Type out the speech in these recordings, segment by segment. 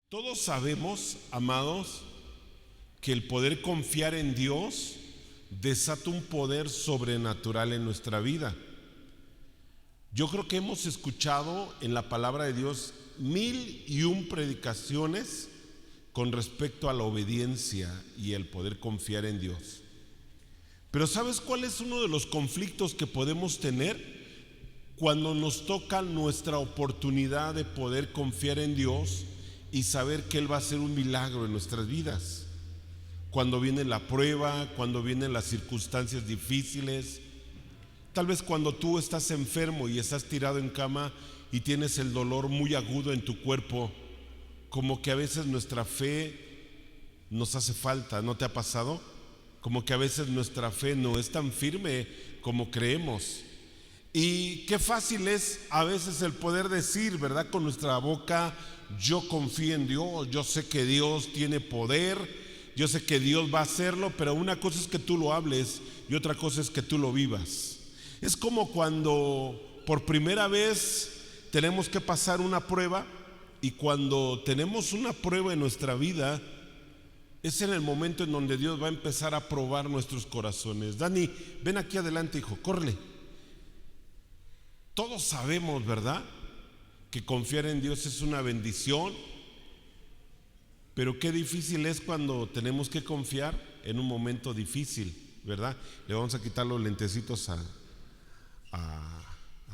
Todos sabemos, amados, que el poder confiar en Dios desata un poder sobrenatural en nuestra vida. Yo creo que hemos escuchado en la palabra de Dios 1001 predicaciones con respecto a la obediencia y el poder confiar en Dios. Pero ¿sabes cuál es uno de los conflictos que podemos tener cuando nos toca nuestra oportunidad de poder confiar en Dios y saber que Él va a hacer un milagro en nuestras vidas? Cuando viene la prueba, cuando vienen las circunstancias difíciles, tal vez cuando tú estás enfermo y estás tirado en cama y tienes el dolor muy agudo en tu cuerpo, como que a veces nuestra fe nos hace falta. ¿No te ha pasado? Como que a veces nuestra fe no es tan firme como creemos. Y qué fácil es a veces el poder decir, ¿verdad? Con nuestra boca: yo confío en Dios, yo sé que Dios tiene poder, yo sé que Dios va a hacerlo. Pero una cosa es que tú lo hables y otra cosa es que tú lo vivas. Es como cuando por primera vez tenemos que pasar una prueba, y cuando tenemos una prueba en nuestra vida es en el momento en donde Dios va a empezar a probar nuestros corazones. Dani, ven aquí adelante, hijo, córrele. Todos sabemos, ¿verdad?, que confiar en Dios es una bendición, pero qué difícil es cuando tenemos que confiar en un momento difícil, ¿verdad? Le vamos a quitar los lentecitos a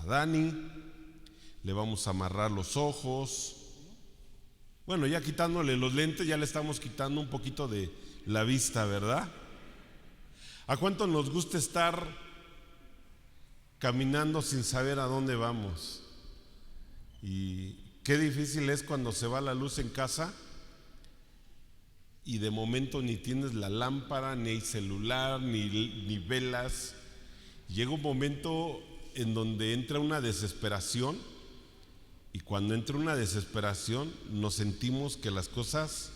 Dani, le vamos a amarrar los ojos. Bueno, ya quitándole los lentes ya le estamos quitando un poquito de la vista, ¿verdad? ¿A cuánto nos gusta estar caminando sin saber a dónde vamos? Y qué difícil es cuando se va la luz en casa y de momento ni tienes la lámpara, ni celular, ni velas. Llega un momento en donde entra una desesperación, y cuando entra una desesperación nos sentimos que las cosas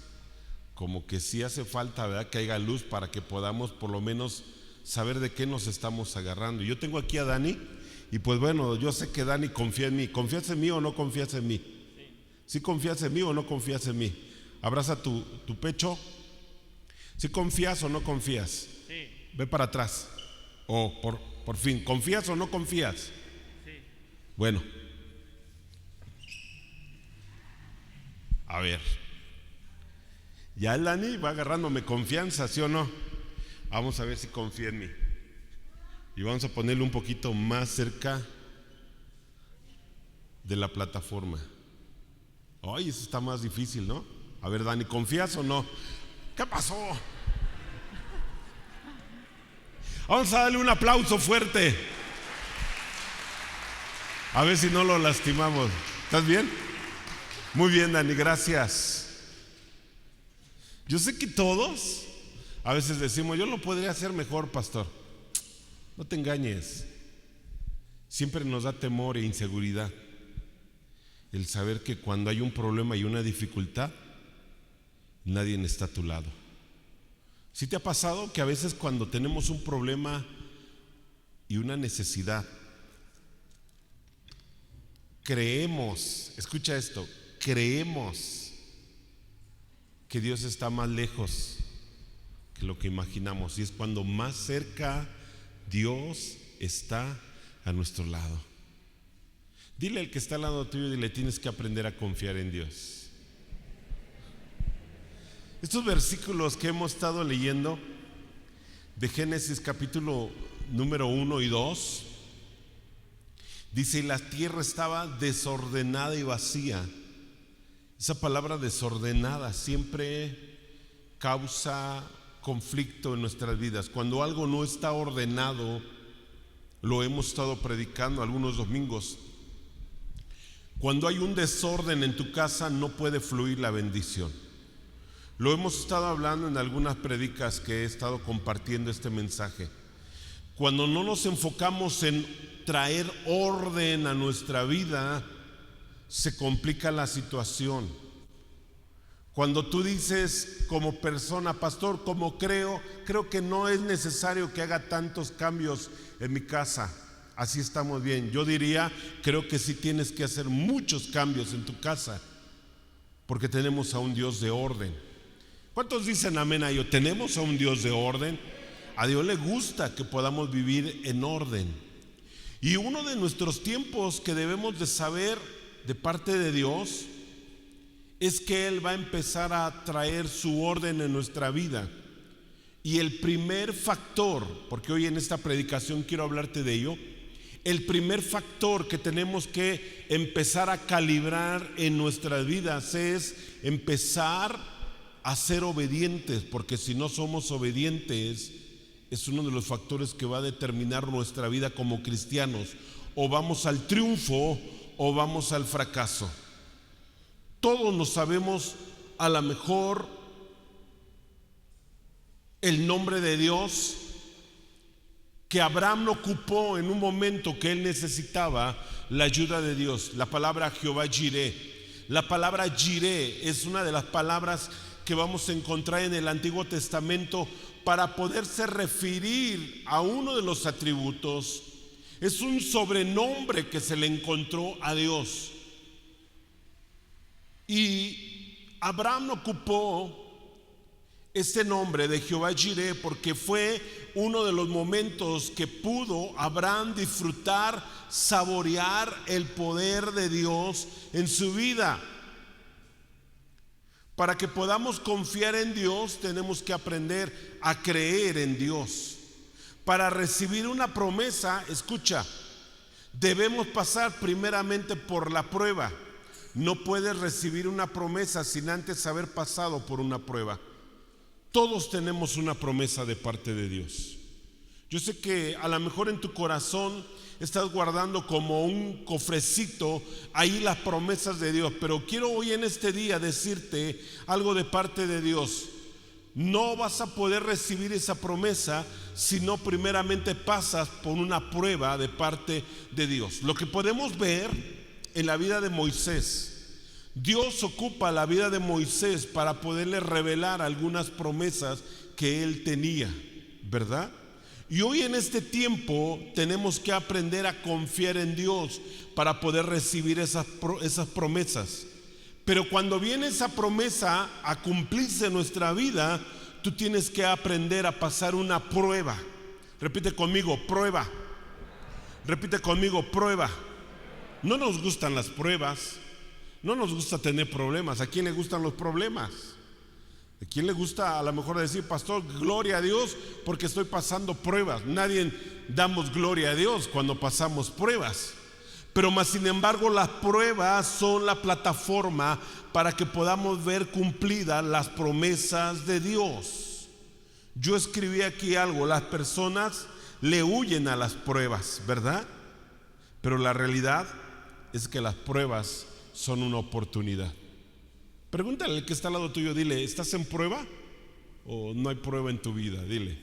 como que sí hace falta, ¿verdad?, que haya luz para que podamos por lo menos saber de qué nos estamos agarrando. Yo tengo aquí a Dani, y pues bueno, yo sé que Dani confía en mí. ¿Confías en mí o no confías en mí? ¿Sí confías en mí o no confías en mí? Abraza tu pecho. ¿Sí confías o no confías? Sí. Ve para atrás. Por fin, ¿confías o no confías? Sí. Bueno, a ver, ya el Dani va agarrándome confianza, ¿sí o no? Vamos a ver si confía en mí. Y vamos a ponerle un poquito más cerca de la plataforma. Ay, eso está más difícil, ¿no? A ver, Dani, ¿confías o no? ¿Qué pasó? Vamos a darle un aplauso fuerte. A ver si no lo lastimamos. ¿Estás bien? Muy bien, Dani, gracias. Yo sé que todos a veces decimos: yo lo podría hacer mejor, pastor. No te engañes. Siempre nos da temor e inseguridad el saber que cuando hay un problema y una dificultad, nadie está a tu lado. ¿Sí te ha pasado que a veces cuando tenemos un problema y una necesidad, creemos, escucha esto, creemos que Dios está más lejos que lo que imaginamos? Y es cuando más cerca Dios está a nuestro lado. Dile al que está al lado tuyo, dile: tienes que aprender a confiar en Dios. Estos versículos que hemos estado leyendo de Génesis capítulo número 1 y 2, dice: y la tierra estaba desordenada y vacía. Esa palabra desordenada siempre causa conflicto en nuestras vidas. Cuando algo no está ordenado, lo hemos estado predicando algunos domingos. Cuando hay un desorden en tu casa, no puede fluir la bendición. Lo hemos estado hablando en algunas predicas que he estado compartiendo este mensaje. Cuando no nos enfocamos en traer orden a nuestra vida, se complica la situación. Cuando tú dices como persona: pastor, como creo que no es necesario que haga tantos cambios en mi casa, así estamos bien. Yo diría: creo que sí tienes que hacer muchos cambios en tu casa. porque tenemos a un Dios de orden. ¿Cuántos dicen amén a ello? Tenemos a un Dios de orden. A Dios le gusta que podamos vivir en orden. Y uno de nuestros tiempos que debemos de saber de parte de Dios es que Él va a empezar a traer su orden en nuestra vida. Y el primer factor, porque hoy en esta predicación quiero hablarte de ello, el primer factor que tenemos que empezar a calibrar en nuestras vidas es empezar a ser obedientes, porque si no somos obedientes, es uno de los factores que va a determinar nuestra vida como cristianos. O vamos al triunfo o vamos al fracaso. Todos nos sabemos a lo mejor el nombre de Dios que Abraham no ocupó en un momento que él necesitaba la ayuda de Dios. La palabra Jehová Jireh. La palabra Jireh es una de las palabras que vamos a encontrar en el Antiguo Testamento para poderse referir a uno de los atributos. Es un sobrenombre que se le encontró a Dios. Y Abraham ocupó este nombre de Jehová Jireh porque fue uno de los momentos que pudo Abraham disfrutar, saborear el poder de Dios en su vida. Para que podamos confiar en Dios, tenemos que aprender a creer en Dios. Para recibir una promesa, escucha, debemos pasar primeramente por la prueba. No puedes recibir una promesa sin antes haber pasado por una prueba. Todos tenemos una promesa de parte de Dios. Yo sé que a lo mejor en tu corazón estás guardando como un cofrecito ahí las promesas de Dios, pero quiero hoy en este día decirte algo de parte de Dios. No vas a poder recibir esa promesa si no primeramente pasas por una prueba de parte de Dios. Lo que podemos ver en la vida de Moisés, Dios ocupa la vida de Moisés para poderle revelar algunas promesas que él tenía, ¿verdad? Y hoy en este tiempo tenemos que aprender a confiar en Dios para poder recibir esas promesas. Pero cuando viene esa promesa a cumplirse en nuestra vida, tú tienes que aprender a pasar una prueba. Repite conmigo, prueba. Repite conmigo, prueba. No nos gustan las pruebas. No nos gusta tener problemas. ¿A quién le gustan los problemas? ¿A quién le gusta a lo mejor decir, pastor, gloria a Dios porque estoy pasando pruebas? Nadie damos gloria a Dios cuando pasamos pruebas. Pero más sin embargo las pruebas son la plataforma para que podamos ver cumplidas las promesas de Dios. Yo escribí aquí algo, las personas le huyen a las pruebas, ¿verdad? Pero la realidad es que las pruebas son una oportunidad. Pregúntale al que está al lado tuyo, dile, ¿estás en prueba o no hay prueba en tu vida? Dile.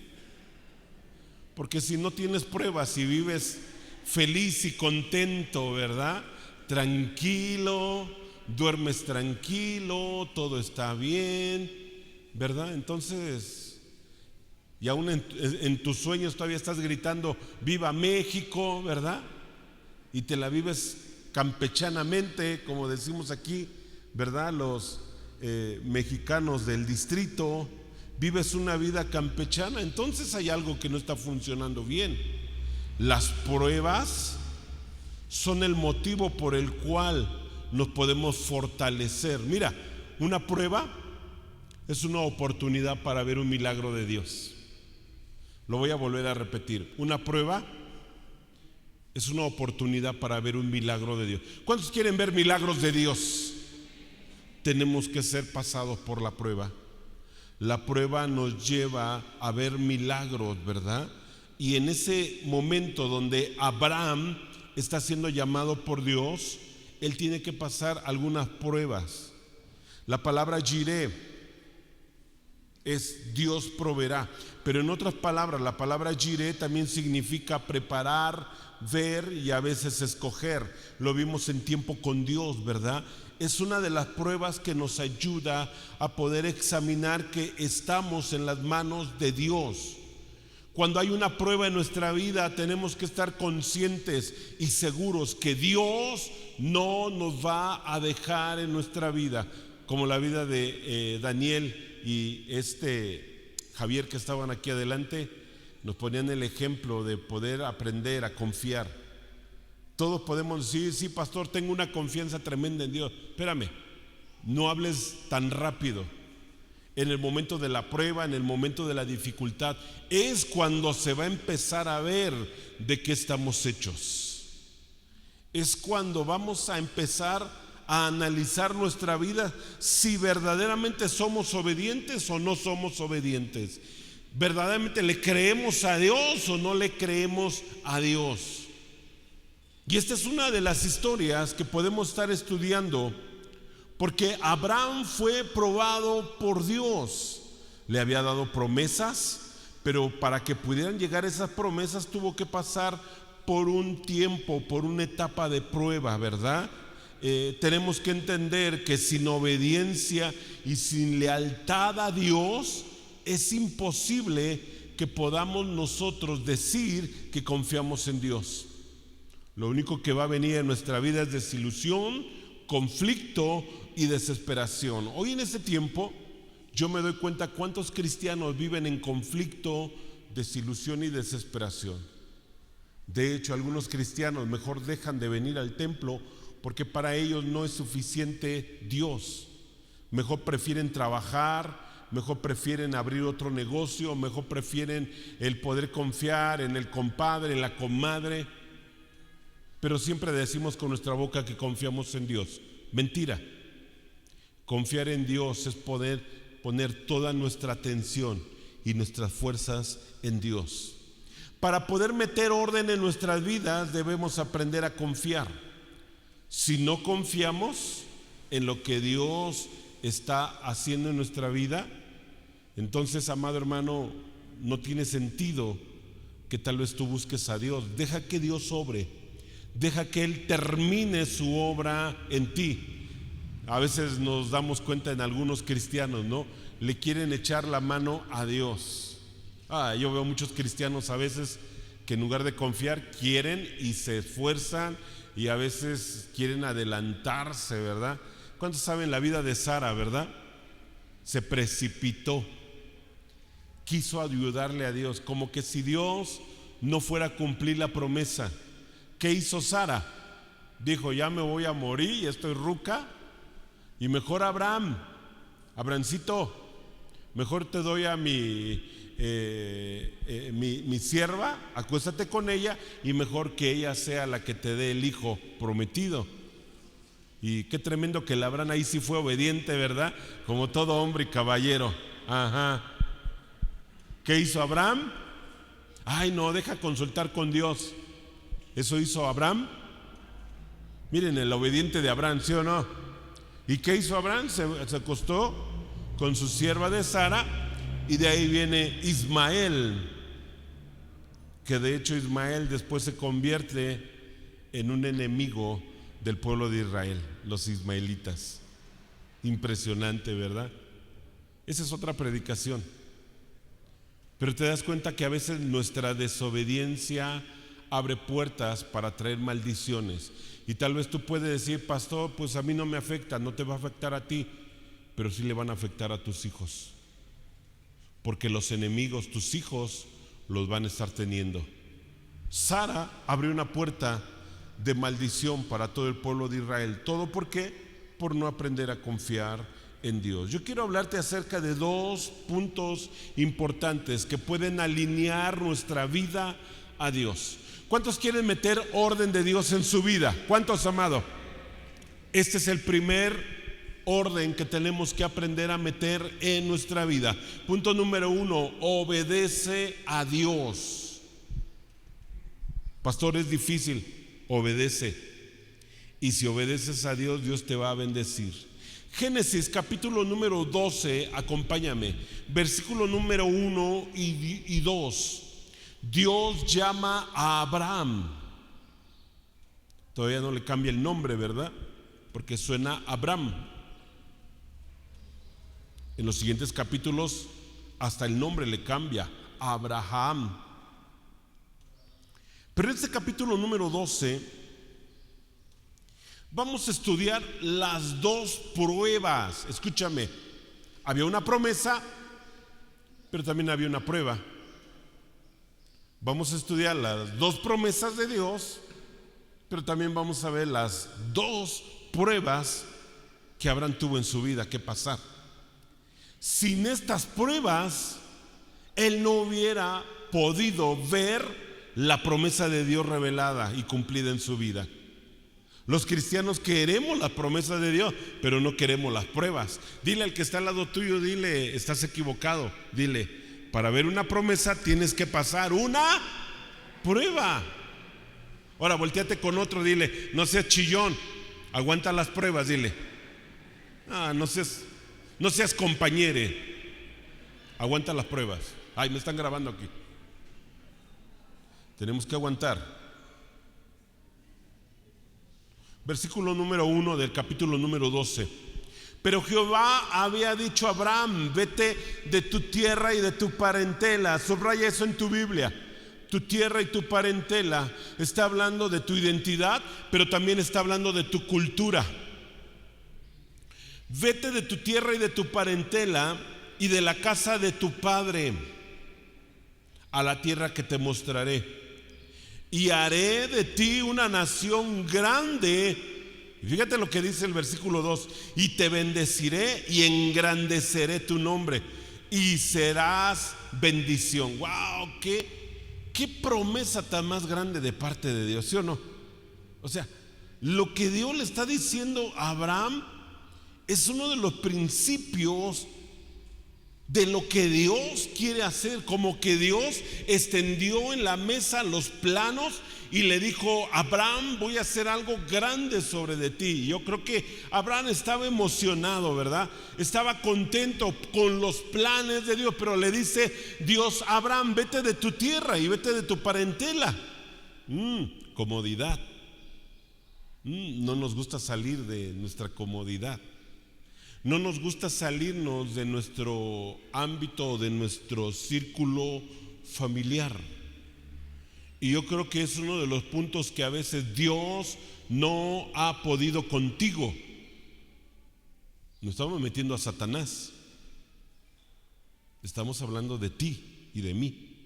Porque si no tienes pruebas y vives feliz y contento, ¿verdad? Tranquilo, duermes tranquilo, todo está bien, ¿verdad? Entonces, y aún en tus sueños todavía estás gritando, ¡viva México!, ¿verdad? Y te la vives campechanamente, como decimos aquí, ¿verdad? Los mexicanos del distrito, vives una vida campechana. Entonces hay algo que no está funcionando bien. Las pruebas son el motivo por el cual nos podemos fortalecer. Mira, una prueba es una oportunidad para ver un milagro de Dios. Lo voy a volver a repetir. Una prueba es una oportunidad para ver un milagro de Dios. ¿Cuántos quieren ver milagros de Dios? Tenemos que ser pasados por la prueba. La prueba nos lleva a ver milagros, ¿verdad? Y en ese momento donde Abraham está siendo llamado por Dios, él tiene que pasar algunas pruebas. La palabra Jireh es Dios proveerá, pero en otras palabras, la palabra Jireh también significa preparar, ver y a veces escoger. Lo vimos en tiempo con Dios, ¿verdad? Es una de las pruebas que nos ayuda a poder examinar que estamos en las manos de Dios. Cuando hay una prueba en nuestra vida, tenemos que estar conscientes y seguros que Dios no nos va a dejar en nuestra vida. como la vida de Daniel y Javier que estaban aquí adelante, nos ponían el ejemplo de poder aprender a confiar. Todos podemos decir, sí, pastor, tengo una confianza tremenda en Dios. Espérame, no hables tan rápido. En el momento de la prueba, en el momento de la dificultad, es cuando se va a empezar a ver de qué estamos hechos. Es cuando vamos a empezar a analizar nuestra vida, si verdaderamente somos obedientes o no somos obedientes. ¿Verdaderamente le creemos a Dios o no le creemos a Dios? Y esta es una de las historias que podemos estar estudiando, porque Abraham fue probado por Dios. Le había dado promesas, pero para que pudieran llegar esas promesas tuvo que pasar por un tiempo, por una etapa de prueba, ¿verdad? Tenemos que entender que sin obediencia y sin lealtad a Dios es imposible que podamos nosotros decir que confiamos en Dios. Lo único que va a venir en nuestra vida es desilusión, conflicto y desesperación. Hoy en este tiempo yo me doy cuenta cuántos cristianos viven en conflicto, desilusión y desesperación. De hecho, algunos cristianos mejor dejan de venir al templo porque para ellos no es suficiente Dios. Mejor prefieren trabajar, mejor prefieren abrir otro negocio, mejor prefieren el poder confiar en el compadre, en la comadre. Pero siempre decimos con nuestra boca que confiamos en Dios. Mentira. Confiar en Dios es poder poner toda nuestra atención y nuestras fuerzas en Dios. Para poder meter orden en nuestras vidas debemos aprender a confiar. Si no confiamos en lo que Dios está haciendo en nuestra vida, entonces, amado hermano, no tiene sentido que tal vez tú busques a Dios. Deja que Dios obre, deja que Él termine su obra en ti. A veces nos damos cuenta en algunos cristianos, ¿no? Le quieren echar la mano a Dios. Yo veo muchos cristianos a veces que en lugar de confiar quieren y se esfuerzan y a veces quieren adelantarse, ¿verdad? ¿Cuántos saben la vida de Sara, verdad? Se precipitó, quiso ayudarle a Dios, como que si Dios no fuera a cumplir la promesa. ¿Qué hizo Sara? Dijo, ya me voy a morir, ya estoy ruca, y mejor Abrahamcito, mejor te doy a mi sierva, acuéstate con ella y mejor que ella sea la que te dé el hijo prometido. Y qué tremendo que el Abraham ahí sí fue obediente, ¿verdad? Como todo hombre y caballero. ¿Qué hizo Abraham? No, deja consultar con Dios. Eso hizo Abraham. Miren el obediente de Abraham, ¿sí o no? ¿Y qué hizo Abraham? Se acostó con su sierva de Sara. Y de ahí viene Ismael, que de hecho Ismael después se convierte en un enemigo del pueblo de Israel, los ismaelitas. Impresionante, ¿verdad? Esa es otra predicación. Pero te das cuenta que a veces nuestra desobediencia abre puertas para traer maldiciones. Y tal vez tú puedes decir, pastor, pues a mí no me afecta, no te va a afectar a ti, pero sí le van a afectar a tus hijos. Porque los enemigos, tus hijos, los van a estar teniendo. Sara abrió una puerta de maldición para todo el pueblo de Israel. ¿Todo por qué? Por no aprender a confiar en Dios. Yo quiero hablarte acerca de dos puntos importantes que pueden alinear nuestra vida a Dios. ¿Cuántos quieren meter orden de Dios en su vida? ¿Cuántos, amado? Este es el primer orden que tenemos que aprender a meter en nuestra vida. Punto número 1, obedece a Dios. Pastor, es difícil. Obedece. Y si obedeces a Dios, Dios te va a bendecir. Génesis capítulo número 12, acompáñame. Versículo número 1 y 2. Dios llama a Abraham. Todavía no le cambia el nombre, ¿verdad? Porque suena Abraham. En los siguientes capítulos hasta el nombre le cambia, Abraham. Pero en este capítulo número 12, Vamos a estudiar las dos pruebas. Escúchame, había una promesa, pero también había una prueba. Vamos a estudiar las dos promesas de Dios, pero también vamos a ver las dos pruebas que Abraham tuvo en su vida que pasar. Sin estas pruebas, él no hubiera podido ver la promesa de Dios revelada y cumplida en su vida. Los cristianos queremos la promesa de Dios, pero no queremos las pruebas. Dile al que está al lado tuyo, dile, estás equivocado. Dile, para ver una promesa tienes que pasar una prueba. Ahora volteate con otro, dile, no seas chillón, aguanta las pruebas, dile. No seas compañere, aguanta las pruebas. Ay, me están grabando aquí. Tenemos que aguantar. Versículo número 1 del capítulo número 12. Pero Jehová había dicho a Abraham, vete de tu tierra y de tu parentela. Subraya eso en tu Biblia. Tu tierra y tu parentela. Está hablando de tu identidad, pero también está hablando de tu cultura. Vete de tu tierra y de tu parentela y de la casa de tu padre a la tierra que te mostraré. Y haré de ti una nación grande. Y fíjate lo que dice el versículo 2. Y te bendeciré y engrandeceré tu nombre y serás bendición. ¡Wow! ¿Qué promesa tan más grande de parte de Dios? ¿Sí o no? O sea, lo que Dios le está diciendo a Abraham es uno de los principios de lo que Dios quiere hacer. Como que Dios extendió en la mesa los planos y le dijo, Abraham, voy a hacer algo grande sobre de ti. Yo creo que Abraham estaba emocionado, ¿verdad? Estaba contento con los planes de Dios, pero le dice Dios, Abraham, vete de tu tierra y vete de tu parentela. Comodidad. No nos gusta salir de nuestra comodidad. No nos gusta salirnos de nuestro ámbito, de nuestro círculo familiar. Y yo creo que es uno de los puntos que a veces Dios no ha podido contigo. Nos estamos metiendo a Satanás. Estamos hablando de ti y de mí.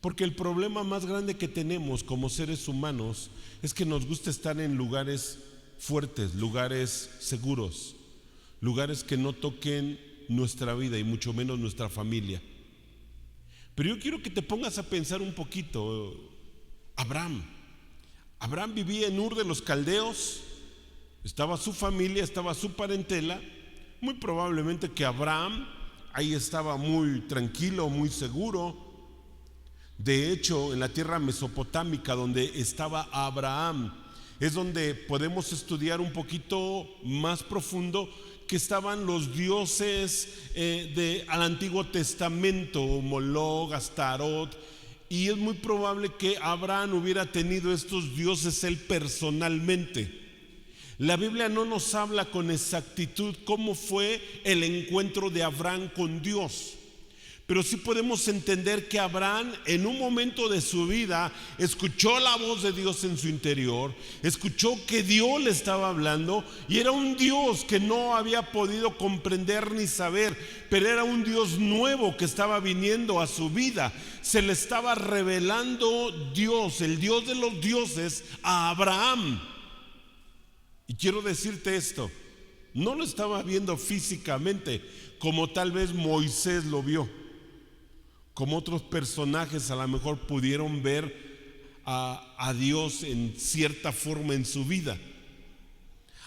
Porque el problema más grande que tenemos como seres humanos es que nos gusta estar en lugares fuertes, lugares seguros, lugares que no toquen nuestra vida y mucho menos nuestra familia. Pero yo quiero que te pongas a pensar un poquito. Abraham vivía en Ur de los Caldeos, estaba su familia, estaba su parentela. Muy probablemente que Abraham ahí estaba muy tranquilo, muy seguro. De hecho, en la tierra mesopotámica donde estaba Abraham, es donde podemos estudiar un poquito más profundo que estaban los dioses al Antiguo Testamento, Moloch, Astarot, y es muy probable que Abraham hubiera tenido estos dioses él personalmente. La Biblia no nos habla con exactitud cómo fue el encuentro de Abraham con Dios, pero sí podemos entender que Abraham en un momento de su vida escuchó la voz de Dios en su interior, escuchó que Dios le estaba hablando y era un Dios que no había podido comprender ni saber, pero era un Dios nuevo que estaba viniendo a su vida. Se le estaba revelando Dios, el Dios de los dioses, a Abraham. Y quiero decirte esto, no lo estaba viendo físicamente como tal vez Moisés lo vio, como otros personajes a lo mejor pudieron ver a Dios en cierta forma en su vida.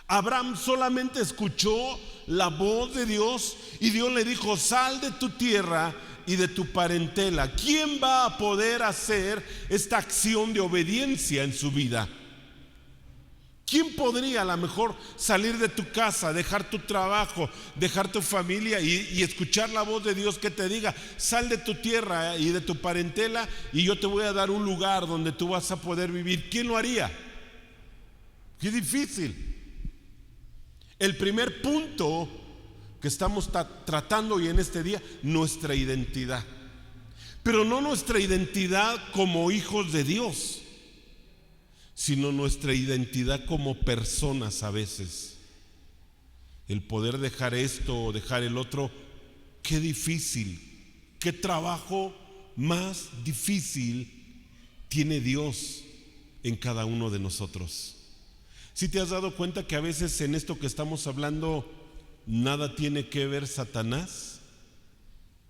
Abraham solamente escuchó la voz de Dios y Dios le dijo, sal de tu tierra y de tu parentela. ¿Quién va a poder hacer esta acción de obediencia en su vida? ¿Quién podría a lo mejor salir de tu casa, dejar tu trabajo, dejar tu familia y escuchar la voz de Dios que te diga, sal de tu tierra y de tu parentela y yo te voy a dar un lugar donde tú vas a poder vivir? ¿Quién lo haría? Qué difícil. El primer punto que estamos tratando hoy en este día, nuestra identidad. Pero no nuestra identidad como hijos de Dios, sino nuestra identidad como personas a veces. El poder dejar esto o dejar el otro, qué difícil, qué trabajo más difícil tiene Dios en cada uno de nosotros. ¿Sí te has dado cuenta que a veces en esto que estamos hablando nada tiene que ver Satanás?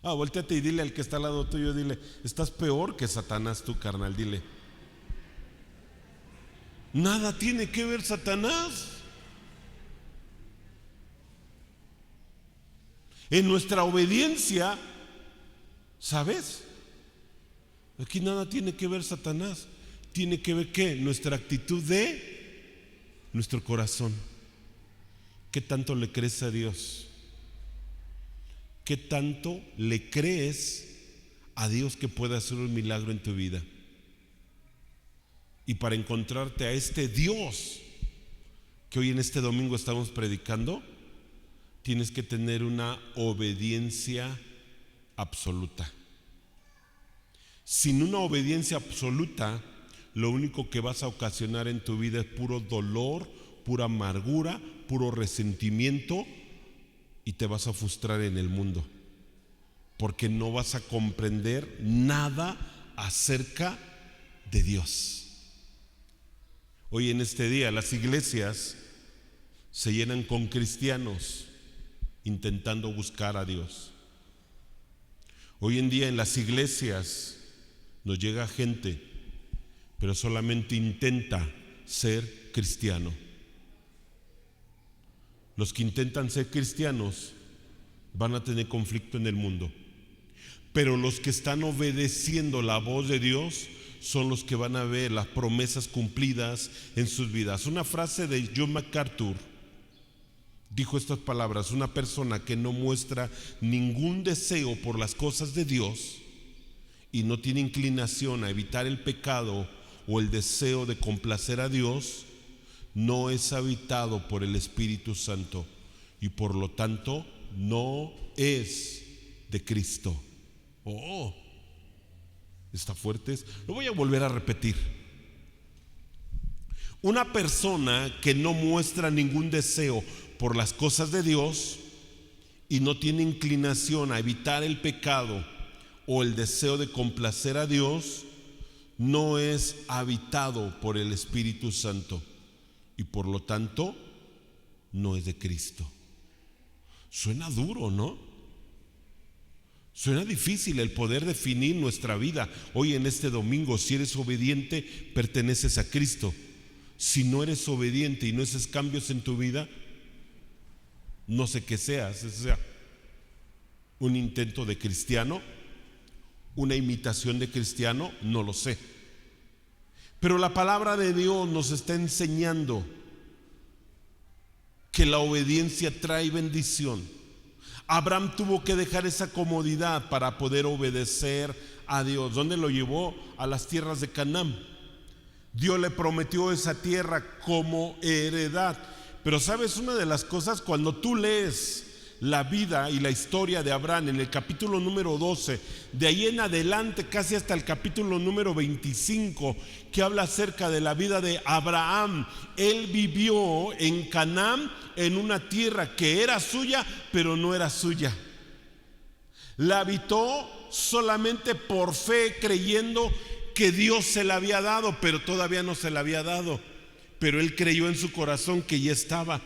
Voltéate y dile al que está al lado tuyo, dile, estás peor que Satanás tú, carnal, dile. Nada tiene que ver Satanás. En nuestra obediencia, ¿sabes? Aquí nada tiene que ver Satanás. Tiene que ver ¿qué? Nuestra actitud de nuestro corazón. ¿Qué tanto le crees a Dios? ¿Qué tanto le crees a Dios que pueda hacer un milagro en tu vida? Y para encontrarte a este Dios que hoy en este domingo estamos predicando, tienes que tener una obediencia absoluta. Sin una obediencia absoluta, lo único que vas a ocasionar en tu vida es puro dolor, pura amargura, puro resentimiento, y te vas a frustrar en el mundo, porque no vas a comprender nada acerca de Dios. Hoy en este día las iglesias se llenan con cristianos intentando buscar a Dios. Hoy en día en las iglesias nos llega gente, pero solamente intenta ser cristiano. Los que intentan ser cristianos van a tener conflicto en el mundo, pero los que están obedeciendo la voz de Dios son los que van a ver las promesas cumplidas en sus vidas. Una frase de John MacArthur dijo estas palabras: una persona que no muestra ningún deseo por las cosas de Dios y no tiene inclinación a evitar el pecado o el deseo de complacer a Dios, no es habitado por el Espíritu Santo y por lo tanto no es de Cristo. Está fuerte. Lo voy a volver a repetir. Una persona que no muestra ningún deseo por las cosas de Dios y no tiene inclinación a evitar el pecado o el deseo de complacer a Dios, no es habitado por el Espíritu Santo y por lo tanto no es de Cristo. Suena duro, ¿no? Suena difícil el poder definir nuestra vida. Hoy en este domingo, si eres obediente, perteneces a Cristo. Si no eres obediente y no haces cambios en tu vida, no sé qué seas, sea un intento de cristiano, una imitación de cristiano, no lo sé. Pero la palabra de Dios nos está enseñando que la obediencia trae bendición. Abraham tuvo que dejar esa comodidad para poder obedecer a Dios. ¿Dónde lo llevó? A las tierras de Canaán. Dios le prometió esa tierra como heredad. Pero sabes, una de las cosas, cuando tú lees la vida y la historia de Abraham en el capítulo número 12, de ahí en adelante casi hasta el capítulo número 25, que habla acerca de la vida de Abraham. Él vivió en Canaán, en una tierra que era suya, pero no era suya. La habitó solamente por fe, creyendo que Dios se la había dado, pero todavía no se la había dado. Pero él creyó en su corazón que ya estaba.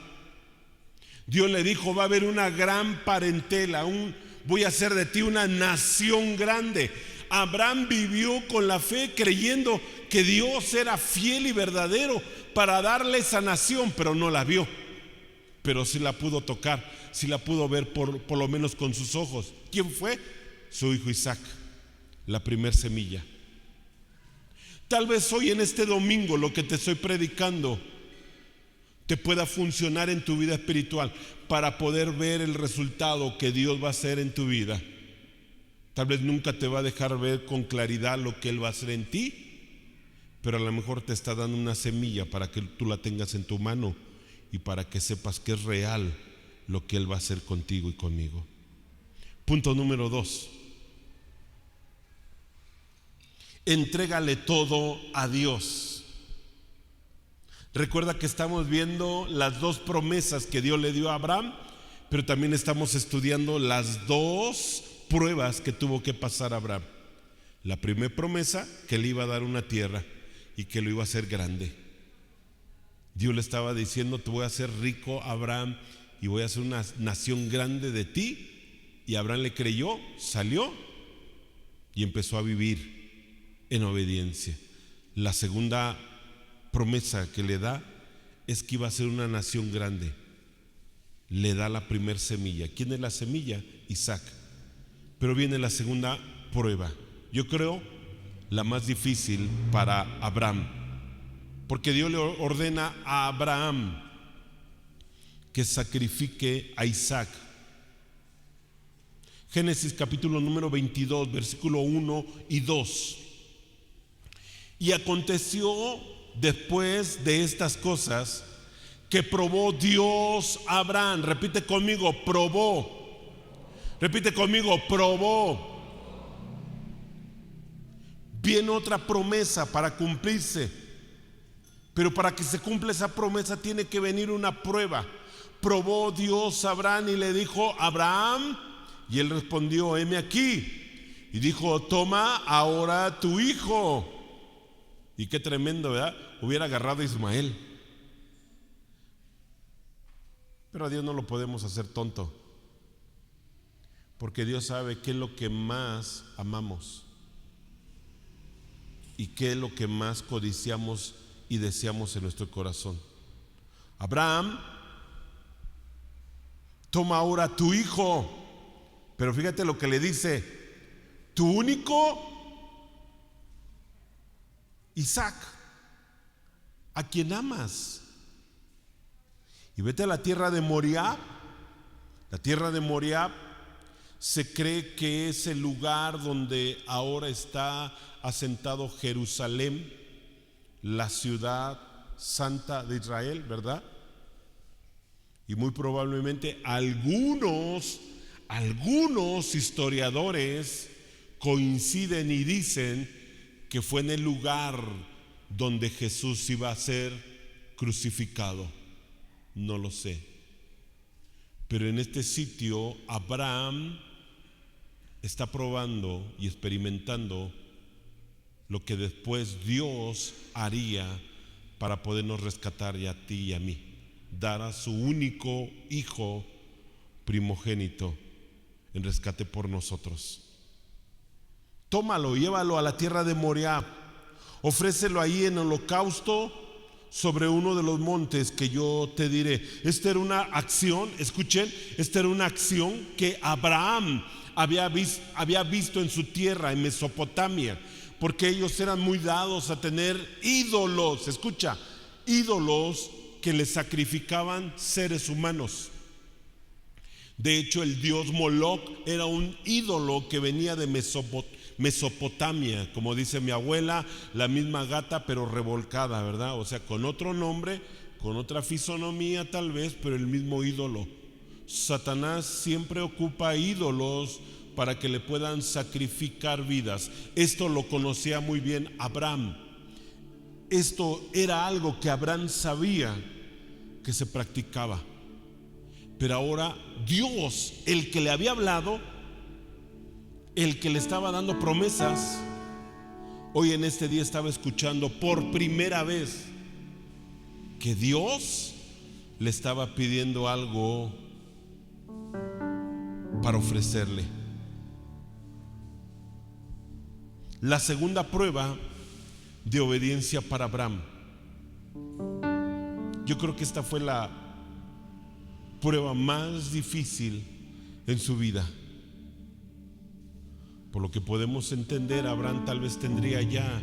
Dios le dijo: va a haber una gran parentela, voy a hacer de ti una nación grande. Abraham vivió con la fe, creyendo que Dios era fiel y verdadero para darle esa nación, pero no la vio. Pero sí la pudo tocar, sí la pudo ver por lo menos con sus ojos. ¿Quién fue? Su hijo Isaac, la primer semilla. Tal vez hoy en este domingo lo que te estoy predicando te pueda funcionar en tu vida espiritual para poder ver el resultado que Dios va a hacer en tu vida. Tal vez nunca te va a dejar ver con claridad lo que Él va a hacer en ti, pero a lo mejor te está dando una semilla para que tú la tengas en tu mano y para que sepas que es real lo que Él va a hacer contigo y conmigo. Punto número 2. Entrégale todo a Dios. Recuerda que estamos viendo las dos promesas que Dios le dio a Abraham, pero también estamos estudiando las dos pruebas que tuvo que pasar Abraham. La primera promesa, que le iba a dar una tierra y que lo iba a hacer grande. Dios le estaba diciendo: te voy a hacer rico, Abraham, y voy a hacer una nación grande de ti. Y Abraham le creyó, salió y empezó a vivir en obediencia. La segunda promesa que le da es que iba a ser una nación grande. Le da la primer semilla. ¿Quién es la semilla? Isaac. Pero viene la segunda prueba, yo creo la más difícil para Abraham, porque Dios le ordena a Abraham que sacrifique a Isaac. Génesis capítulo número 22, versículo 1 y 2. Y aconteció después de estas cosas que probó Dios a Abraham. Repite conmigo, probó. Repite conmigo, probó. Viene otra promesa para cumplirse, pero para que se cumpla esa promesa tiene que venir una prueba. Probó Dios a Abraham y le dijo: Abraham, y él respondió: heme aquí. Y dijo: toma ahora tu hijo. Y qué tremendo, ¿verdad? Hubiera agarrado a Ismael. Pero a Dios no lo podemos hacer tonto, porque Dios sabe qué es lo que más amamos y qué es lo que más codiciamos y deseamos en nuestro corazón. Abraham, toma ahora tu hijo. Pero fíjate lo que le dice: tu único Isaac, a quien amas, y vete a la tierra de Moriah. La tierra de Moriah se cree que es el lugar donde ahora está asentado Jerusalén, la ciudad santa de Israel, ¿verdad? Y muy probablemente algunos historiadores coinciden y dicen que fue en el lugar donde Jesús iba a ser crucificado. No lo sé. Pero en este sitio Abraham está probando y experimentando lo que después Dios haría para podernos rescatar a ti y a mí. Dar a su único hijo primogénito en rescate por nosotros. Tómalo, llévalo a la tierra de Moriah, ofrécelo ahí en holocausto sobre uno de los montes que yo te diré. Esta era una acción, escuchen, esta era una acción que Abraham había visto en su tierra, en Mesopotamia, porque ellos eran muy dados a tener ídolos, escucha, ídolos que les sacrificaban seres humanos. De hecho, el dios Moloch era un ídolo que venía de Mesopotamia, como dice mi abuela, la misma gata pero revolcada, ¿verdad? O sea, con otro nombre, con otra fisonomía tal vez, pero el mismo ídolo. Satanás siempre ocupa ídolos para que le puedan sacrificar vidas. Esto lo conocía muy bien Abraham. Esto era algo que Abraham sabía que se practicaba. Pero ahora Dios, el que le había hablado, el que le estaba dando promesas, hoy en este día estaba escuchando por primera vez que Dios le estaba pidiendo algo para ofrecerle. La segunda prueba de obediencia para Abraham. Yo creo que esta fue la prueba más difícil en su vida. Por lo que podemos entender, Abraham tal vez tendría ya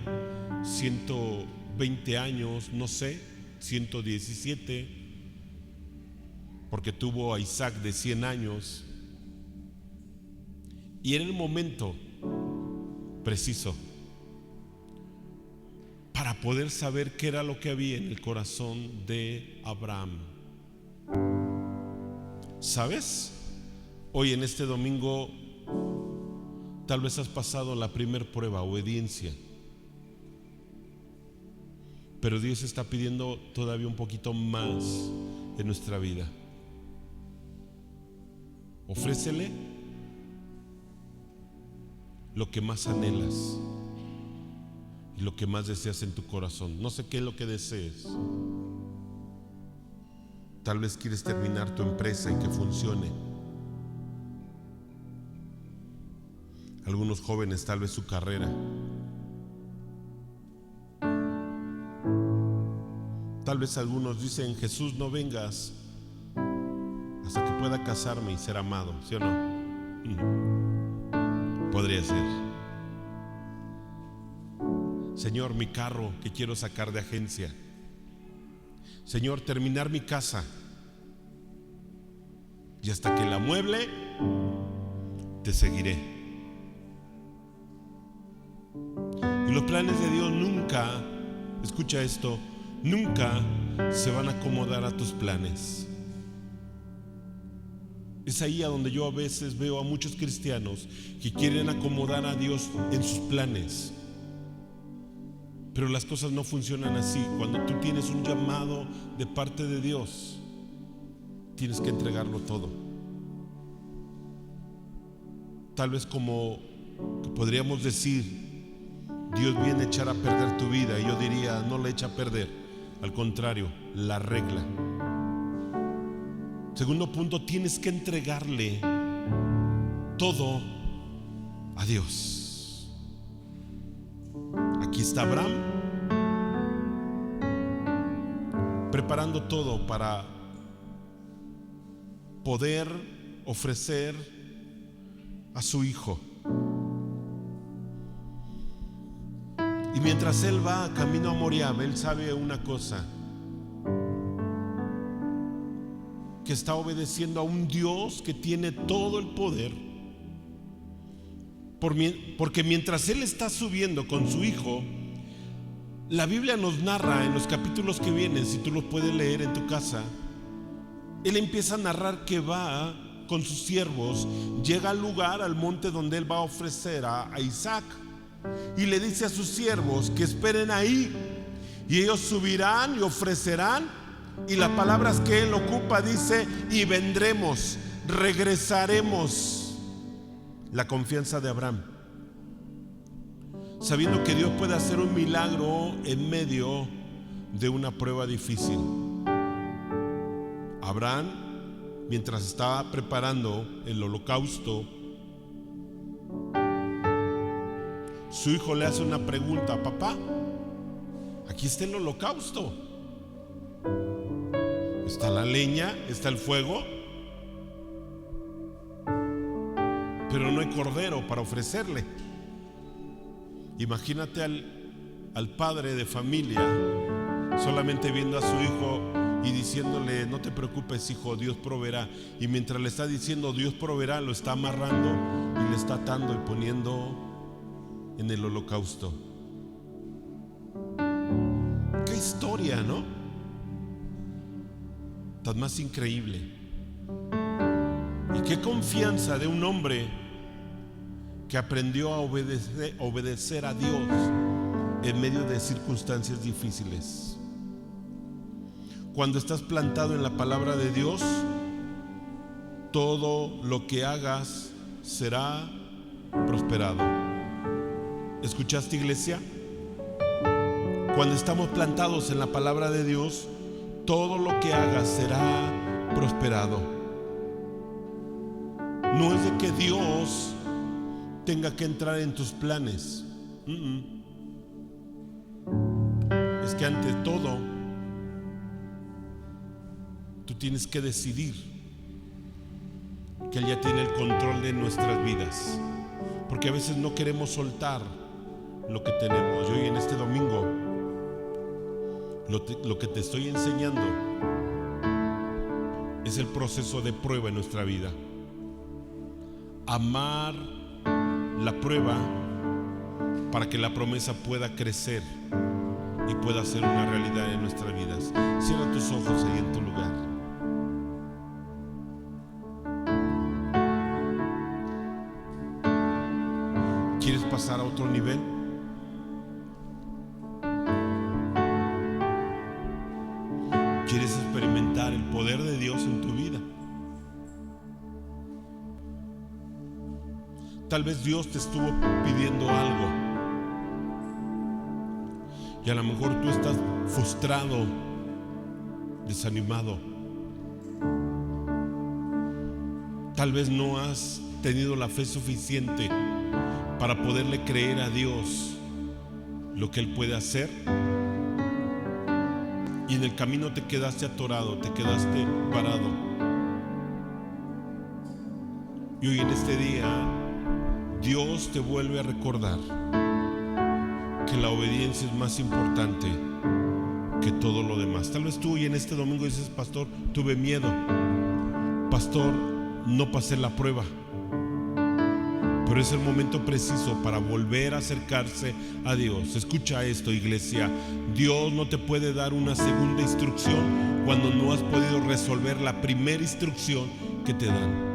120 años, no sé, 117, porque tuvo a Isaac de 100 años. Y era el momento preciso para poder saber qué era lo que había en el corazón de Abraham. ¿Sabes? Hoy en este domingo tal vez has pasado la primer prueba, obediencia. pero Dios está pidiendo todavía un poquito más en nuestra vida. Ofrécele lo que más anhelas y lo que más deseas en tu corazón. No sé qué es lo que desees. Tal vez quieres terminar tu empresa y que funcione. Algunos jóvenes, tal vez su carrera. Tal vez algunos dicen: Jesús, no vengas hasta que pueda casarme y ser amado, ¿sí o no? Podría ser. Señor, mi carro que quiero sacar de agencia. Señor, terminar mi casa. Y hasta que la amueble, te seguiré. Y los planes de Dios nunca, escucha esto, nunca se van a acomodar a tus planes. Es ahí a donde yo a veces veo a muchos cristianos que quieren acomodar a Dios en sus planes. Pero las cosas no funcionan así. Cuando tú tienes un llamado de parte de Dios, tienes que entregarlo todo. Tal vez como podríamos decir, Dios viene a echar a perder tu vida, y yo diría, no la echa a perder, al contrario, la arregla. Segundo punto, tienes que entregarle todo a Dios. Aquí está Abraham preparando todo para poder ofrecer a su hijo. Y mientras él va camino a Moriah, él sabe una cosa: que está obedeciendo a un Dios que tiene todo el poder. Porque mientras él está subiendo con su hijo, la Biblia nos narra en los capítulos que vienen, si tú los puedes leer en tu casa, él empieza a narrar que va con sus siervos, llega al lugar, al monte donde él va a ofrecer a Isaac, y le dice a sus siervos que esperen ahí, y ellos subirán y ofrecerán. Y las palabras que él ocupa dice: y vendremos, regresaremos. La confianza de Abraham, sabiendo que Dios puede hacer un milagro en medio de una prueba difícil. Abraham, mientras estaba preparando el holocausto, su hijo le hace una pregunta: papá, aquí está el holocausto. Está la leña, está el fuego, pero no hay cordero para ofrecerle. Imagínate al padre de familia solamente viendo a su hijo y diciéndole: no te preocupes, hijo, Dios proveerá. Y mientras le está diciendo Dios proveerá, lo está amarrando y le está atando y poniendo en el holocausto. Qué historia, ¿no? Tan más increíble. Y qué confianza de un hombre que aprendió a obedecer a Dios en medio de circunstancias difíciles. Cuando estás plantado en la palabra de Dios, todo lo que hagas será prosperado. ¿Escuchaste, iglesia? Cuando estamos plantados en la palabra de Dios, todo lo que hagas será prosperado. No es de que Dios tenga que entrar en tus planes. Es que ante todo, tú tienes que decidir que Él ya tiene el control de nuestras vidas. Porque a veces no queremos soltar lo que tenemos. Y hoy en este domingo, lo que te estoy enseñando es el proceso de prueba en nuestra vida. Amar la prueba para que la promesa pueda crecer y pueda ser una realidad en nuestras vidas. Cierra tus ojos ahí en tu lugar. ¿Quieres pasar a otro nivel? Tal vez Dios te estuvo pidiendo algo y a lo mejor tú estás frustrado, desanimado. Tal vez no has tenido la fe suficiente para poderle creer a Dios lo que Él puede hacer, y en el camino te quedaste atorado, te quedaste parado. Y hoy en este día Dios te vuelve a recordar que la obediencia es más importante que todo lo demás. Tal vez tú hoy en este domingo dices: pastor, tuve miedo, pastor, no pasé la prueba. Pero es el momento preciso para volver a acercarse a Dios. Escucha esto, iglesia: Dios no te puede dar una segunda instrucción cuando no has podido resolver la primera instrucción que te dan.